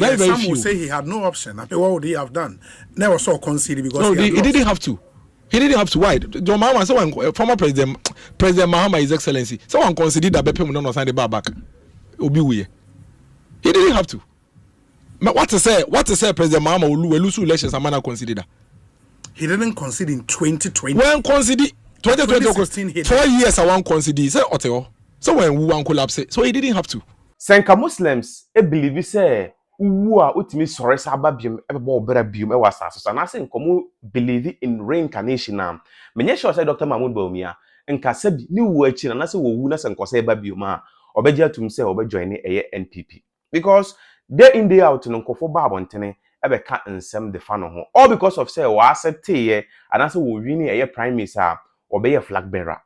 Very, very some few. will say he had no option. I mean, what would he have done? Never saw concede because no, he didn't have to. He didn't have to. Why? John Mahama, someone, former President Mahama, His Excellency, someone considered that Bepe Munono signed the bar back. Obiwuye. He didn't have to. But what to say? President Mahama will lose elections and man consider that. He didn't concede in 2020. When concede 2020, 4 years I won't concede. Say Oteo. So when we want collapse, so he didn't have to. Senka Muslims believe say uwu a utimi sore sa ababium ebe obera bium e wasa so na say nkomo believe in reincarnation am. Menye sure say Dr. Mahmoud Bawumia nka sabi ni wu achi na say wo wu na senko say babium a obeje atum say obejoin eye NPP. Because day in day out no nkofo ba abontene ebe ka nsem de fa no ho. All because of say wa accept ye and say wo wini eye prime minister obeye flag bearer.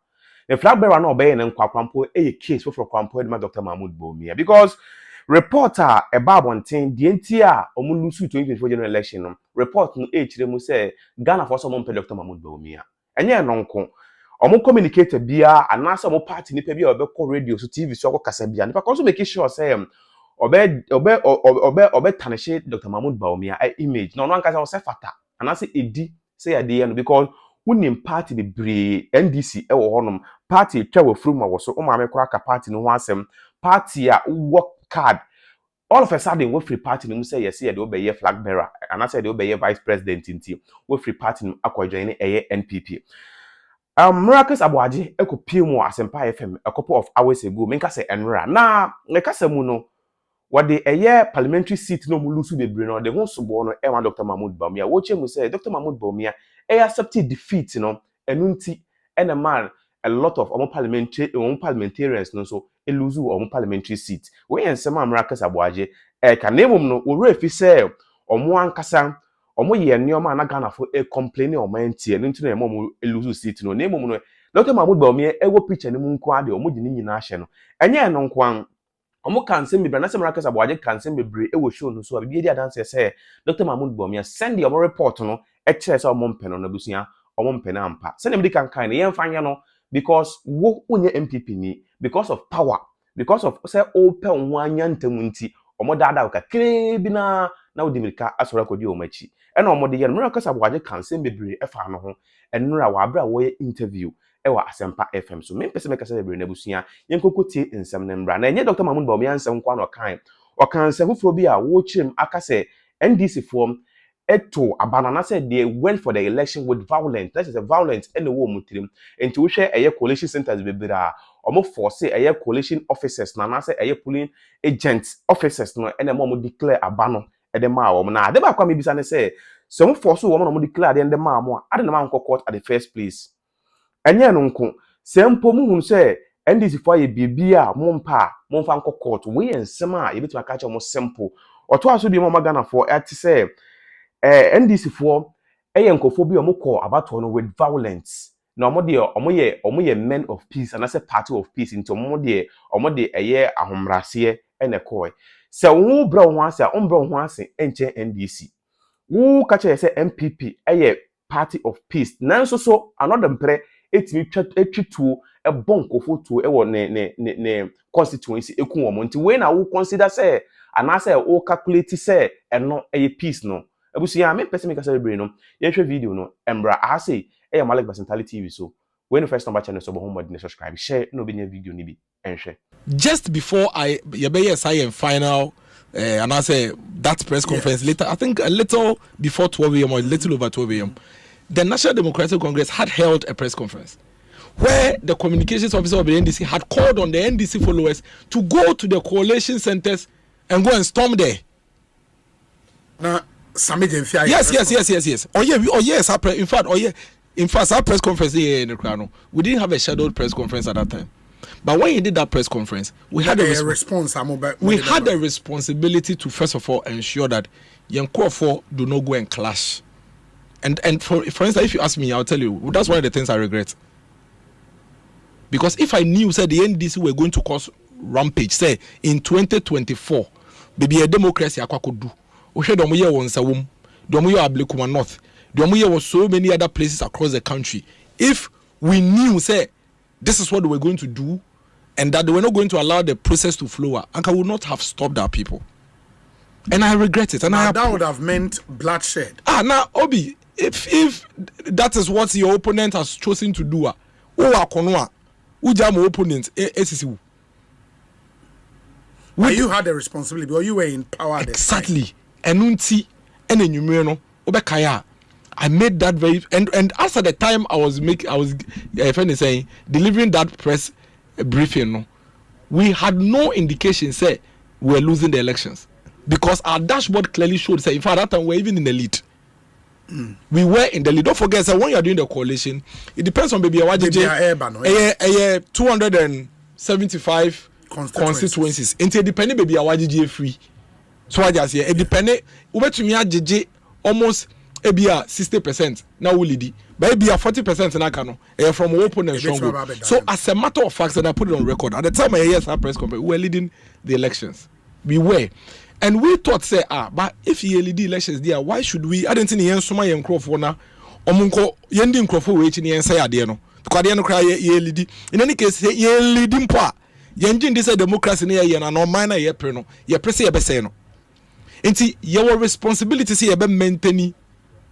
The flag bearer no obey na nkwakwampo case for kwampo edma Dr. Mahmoud Bawumia because reporter ebabonten the entire omulusu 2024 general election no report no chire mu say Ghana for some Dr. Mahmoud Bawumia enye no nko omo communicator bia anasa omo party nipa bia obekọ radio so TV so akọkasa bia nipa also make sure say obe tanishe Dr. Mahmoud Bawumia image no ankasa o se fata anasa edi say ade no because unim party be NDC ewo honom party twa wafrum wo so umame kora ka party no ho asem party a work card all of a sudden we free party no say yes dey obey flag bearer and I said dey obey vice president nti we free party no akwajoin eye NPP Miracles Aboaje ekopie mu Asempa FM a couple of hours ago menka say enra na meka samu no what the parliamentary seat no mulusu bebre no the ho sobo no e Dr. Mahmoud Bawumia wo che mu say Dr. Mahmoud Bawumia accepted defeat, enunti and a man a lot of parliamentarians no so lose parliamentary seat. We and some Miracles Aboaje can name no we refi say omo ankasa omo ye nneoma na Ghana for complaining o man tie no ntino emo lose seat no name no Dr. Mahmoud Bawumia ewo picture ni mu nko ade omo di ni nyina ahye no enye no nko omo kanse mebre na se Miracles Aboaje kanse mebre ewo show no so abi di adanse say Dr. Mahmoud Bawumia send the report no chere say omo mpeno na busia omo mpena ampa se dem kan kan ye mfanya no because wo unye MPP ni because of power because of say open ho anya ntamu nti omo dada ka krebi na odimirika asora kodi o machi e na omo de ye no Miracles Aboaje kanse mebre efa no ho enura wa abra wo ye interview ewa Asempa FM so me pese me kasa bebre na busia yenkokotie nsem na mbra na enye Dr. Mahmoud Bawumia nsem kwa no kan o kan se fufuro bi a wo chirem aka se NDC form eto abanana said they went for the election with violence. That is a violence and the war mutrim. And to share a coalition centers bebra almost force a coalition officers na say a polling agents officers no and the mom declare abano at the ma na de ba kwa me bisa ne say some force woman no declare the ma mo ade na man court at the first place. Enye no nko sempo mu hun say NDC for ye bibia momfa nko court we ensem a yebetu aka cha mo simple oto aso bi mo Ghana for at say NDC for nkofo bi omukọ abato no with violence na omo ye men of peace and as a party of peace into omo de ahomrase ene koy se wo bra ho ase ombra ho ase enche NDC wo ka che se MPP party of peace nanso so another mpre etimi twetwituo bonkofo tuo wo ne constituency eku omo nti we na wo consider say anase wo calculate say eno peace no abusia me person make us celebrate no ye hwe video no embra I say malikbasintale TV so when you first number channel so bo home subscribe share no be video ni bi enhwe just before I final and I say that press conference later I think a little before 12 a.m. or a little over 12 a.m. the National Democratic Congress had held a press conference where the communications officer of the NDC had called on the NDC followers to go to the coalition centers and go and storm there. Yes. In fact, our press conference here in the Crown, we didn't have a scheduled press conference at that time. But when he did that press conference, we had a response. We had a responsibility to first of all ensure that young Kofo do not go and clash. And for instance, if you ask me, I'll tell you that's one of the things I regret. Because if I knew said the NDC were going to cause rampage, say in 2024, maybe a democracy I could do. Domuye was Sawum, Domuye Ablekuma North, Domuye was so many other places across the country. If we knew, say, this is what they were going to do, and that they were not going to allow the process to flow, Anka would not have stopped our people. And I regret it. And now, that would have meant bloodshed. Now, Obi, if that is what your opponent has chosen to do, opponent, you had the responsibility, but you were in power at exactly. Enunti and enumero obekaya. I made that very and as at the time I was saying delivering that press briefing, we had no indication say we were losing the elections because our dashboard clearly showed say in fact that time we were even in the lead. We were in the lead. Don't forget that when you are doing the coalition, it depends on baby 275 constituencies. Into depending baby awajiji free. So I just say it depending ubetumi ajiji almost ebia 60% now we lead. But ebia 40% na kano from open and strong. So as a matter of fact, and I put it on record, at the time I yes our press conference, we were leading the elections. We were. And we thought say but if you lead the elections there, why should we? I didn't think yen suma yen crofo na omunko yendi crofo we chi yen say ade no. Because ade no cry ye lead. In any case ye leading pa. Yenjin this democracy na ye na no man na ye pre no. Ye pre say ye be say no. Enti your responsibility say ye be maintain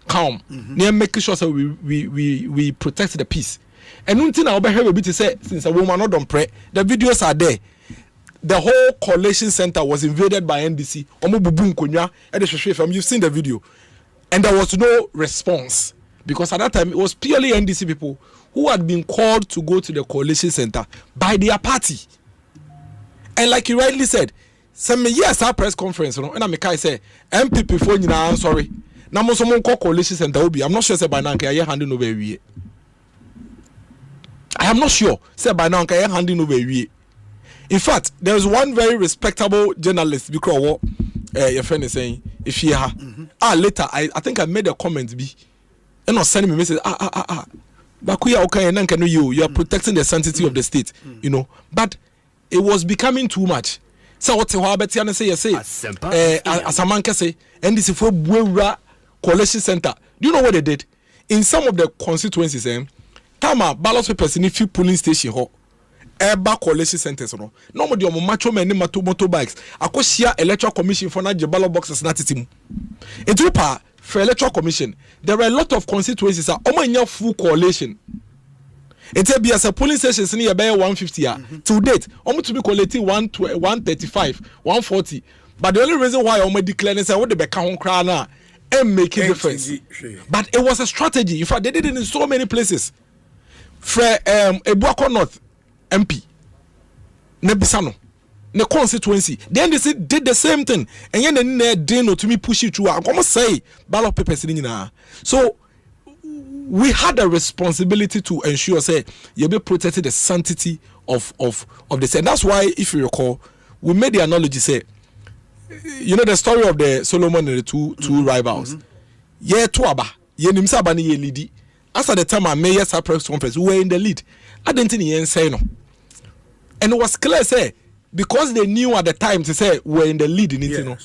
calm. Near make sure so we protect the peace. And until now, we be to say since a woman not done pray, the videos are there. The whole coalition center was invaded by NDC. You've seen the video, and there was no response because at that time it was purely NDC people who had been called to go to the coalition center by their party. And like you rightly said, some yes, our press conference, and I say MPP phone. I'm sorry. Now, someone call coalition center. I'm not sure. Say by now, I handing over. I am not sure. Say by now, I handing over. In fact, there was one very respectable journalist because what your friend is saying. If he later, I think I made a comment. And not sending me message. Bakuya okay, and can you are protecting the sanctity of the state, you know. But it was becoming too much. So what Betiana say? As a man can say, and this is for Buera Coalition Center. Do you know what they did? In some of the constituencies, Tama ballot papers in a few polling station hall. Eba coalition centers no. No more the macho men motorbikes. Akosia electoral commission for na ballot boxes na titimu. Into for electoral commission, there were a lot of constituencies are almost full coalition. It be as a polling stations near about 150 to date, almost to be collecting 135, 140. But the only reason why almost declaring say what the back on crana and make a difference. But it was a strategy. In fact, they did it in so many places. For Ebuako North MP, Nebisano, the constituency. Then they did the same thing, and then they didn't to me push it through. I'm gonna say ballot papers in now. So we had a responsibility to ensure say you be protected the sanctity of the state. That's why, if you recall, we made the analogy say, you know the story of the Solomon and the two rivals. Yeah, tuaba, ye nimsa bani ye lidi. As at the time I made a press conference, we were in the lead. I didn't think say no. And it was clear, say, because they knew at the time to say we're in the lead in it, you know.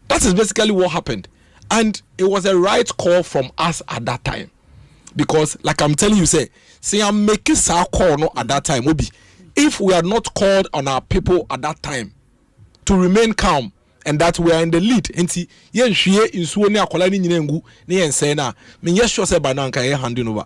That is basically what happened. And it was a right call from us at that time. Because, like I'm telling you, say I'm making our call no at that time. If we are not called on our people at that time to remain calm and that we are in the lead, enti yen hwie insuo ne akola ni nyina ngu ne yen say na me yes sure say by now can handing over.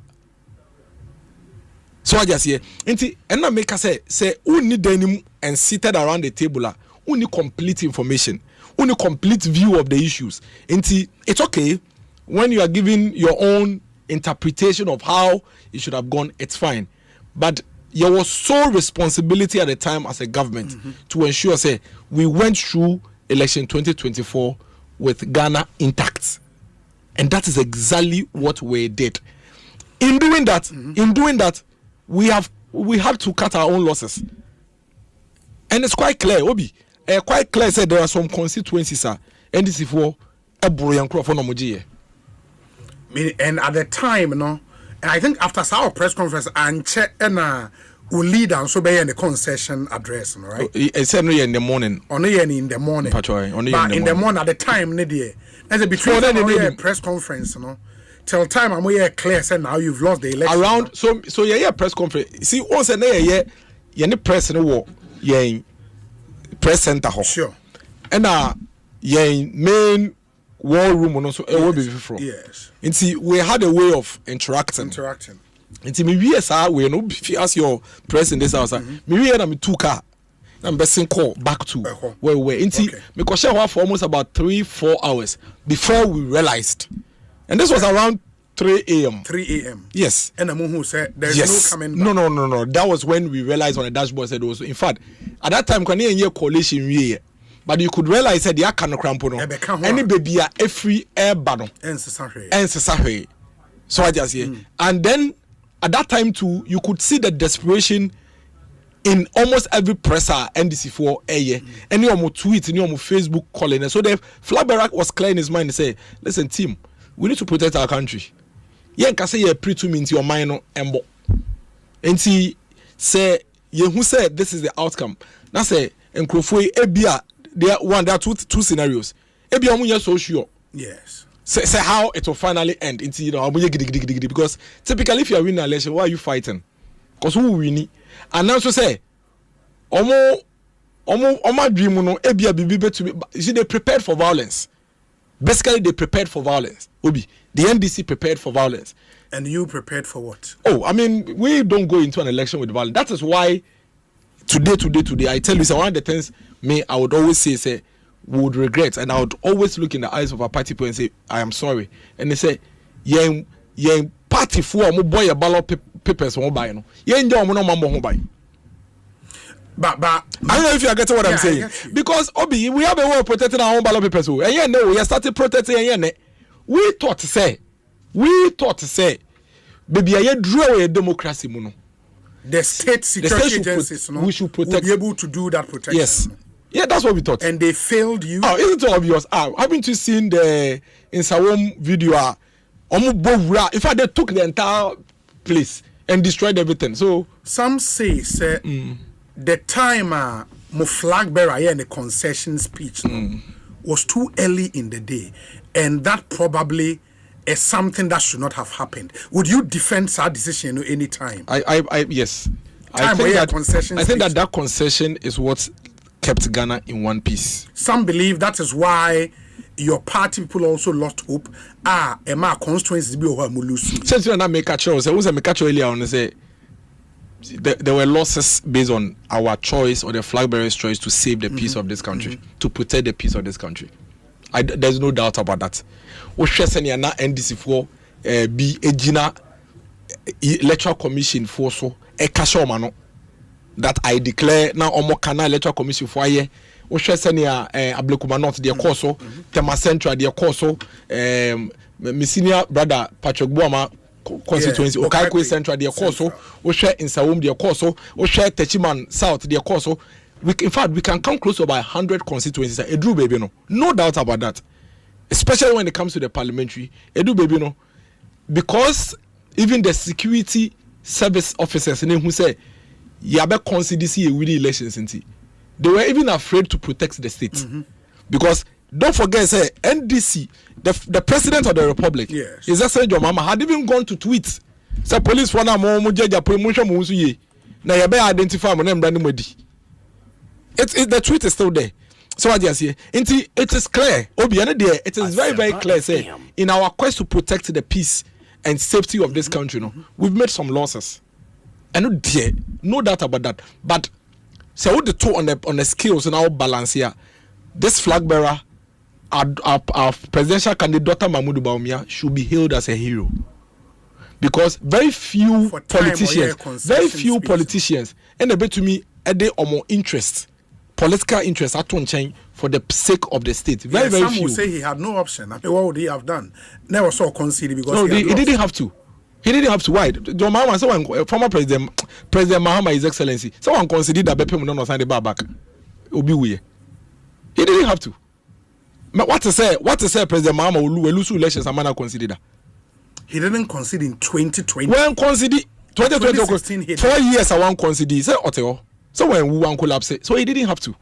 So I just say enti and na make say who need denim and seated around the table who need complete information, who need complete view of the issues. Enti it's okay when you are giving your own interpretation of how it should have gone, it's fine. But there was sole responsibility at the time as a government to ensure say we went through election 2024 with Ghana intact, and that is exactly what we did. In doing that, we had to cut our own losses, and it's quite clear. Quite clear. Said there are some constituencies and this is for a brilliant crop for Nomuji. And at the time, and I think after our press conference, and check and will lead and so be in the concession address, right? It's in the morning. Only in the morning. But in the morning at the time, as a between the press conference, till time I'm clear say now you've lost the election. Around so press conference. See once a year, press no war. press center ho. Sure. And main war room also will be from. Yes. And see, we had a way of interacting. And see, maybe yes, we know if you ask your press in this house, maybe I'm 2 car. I'm best call back to where we were. And see, because she for almost about 3-4 hours before we realized. And this was around 3 a.m. 3 a.m. Yes. And the who said there's no coming back. No. That was when we realized on the dashboard said also. In fact, at that time, when you coalition we but you could realize that the akano crampo no. Any baby a free air battle. And so I just say. And then at that time too, you could see the desperation in almost every presser NDC4 area. Any of my tweets, any of my Facebook calling. So the flag bearer was clear in his mind and say, listen, team, we need to protect our country. Yeah, can say you pre to me into your mind and see say you who said this is the outcome. Now say and Krofoi Ebia there are two scenarios. Ebia omunya so sure. Yes. Say how it will finally end into you know because typically if you are winning an election, why are you fighting? Because who winning? And now so say omo dream no ebia bibi to me. You see they prepared for violence. Basically, they prepared for violence. Obi, the NDC prepared for violence. And you prepared for what? Oh, I mean, we don't go into an election with violence. That is why today, I tell you, so one of the things I would always say, we would regret, and I would always look in the eyes of our party people and say, I am sorry. And they say, yeah, party for mo boy a ballot papers won't buy no. Yeah, no mambo buy. But I don't know if you get what I'm saying. Because Obi, we have a way of protecting our own ballot papers. And yeah, no, we are starting protecting and yeah, we thought to say, baby, I draw a democracy mono. The state security agencies we should protect, will be able to do that protection. Yes. Yeah, that's what we thought. And they failed you. Oh, isn't it obvious? Haven't you seen the Insawam video? In fact, they took the entire place and destroyed everything. So some say, the time my flag bearer and the concession speech was too early in the day, and that probably is something that should not have happened. Would you defend that decision at any time? Yes. I think that concession is what kept Ghana in one piece. Some believe that is why your party people also lost hope. Emma constituencies be over Mulusu. Since you not make a choice, I was a make a choice earlier on. Say there were losses based on our choice or the flag bearer's choice to save the peace of this country, to protect the peace of this country. There's no doubt about that. We share senior na NDC for be a Gina electoral commission for so a cashomano that I declare now omo kana electoral commission for ye. We share senior Ablekuma North their course, Tema Central their course, my senior brother Patrick Bawumia constituency, Okaikwe Central their course, we share in Sawum their course, we share Techiman South their course. In fact, we can come close to about 100 constituencies. Edu baby no doubt about that. Especially when it comes to the parliamentary. Edu baby no. Because even the security service officers who say yabe consider with the elections, they were even afraid to protect the state. Because don't forget, say NDC, the president of the republic, His Excellency Mahama, had even gone to tweet. Say police wanna mo judge promotion mo ye. Na yabe identify mo name brand modi. The tweet is still there. So I just say, it is clear. It is very, very clear. Say, in our quest to protect the peace and safety of this country, we've made some losses. And no doubt about that. But so what the two on the skills and our balance here, this flag bearer, our presidential candidate, Dr. Mahmoud Bawumia, should be hailed as a hero. Because very few politicians, and a bit to me, a day or more interest. Political interest at chain for the sake of the state. Very few. Some will say he had no option. I mean, what would he have done? Never saw concede because he didn't have to. He didn't have to. Why? John Mahama, someone former President Mahama, His Excellency, someone considered that Bepe will not sign the bar back. He didn't have to. What to say? President Mahama will lose elections. I'm not consider that. He didn't concede in 2020. When concede 2020, 4 years I won't concede. Say Oteo. So when we want collapse, so he didn't have to.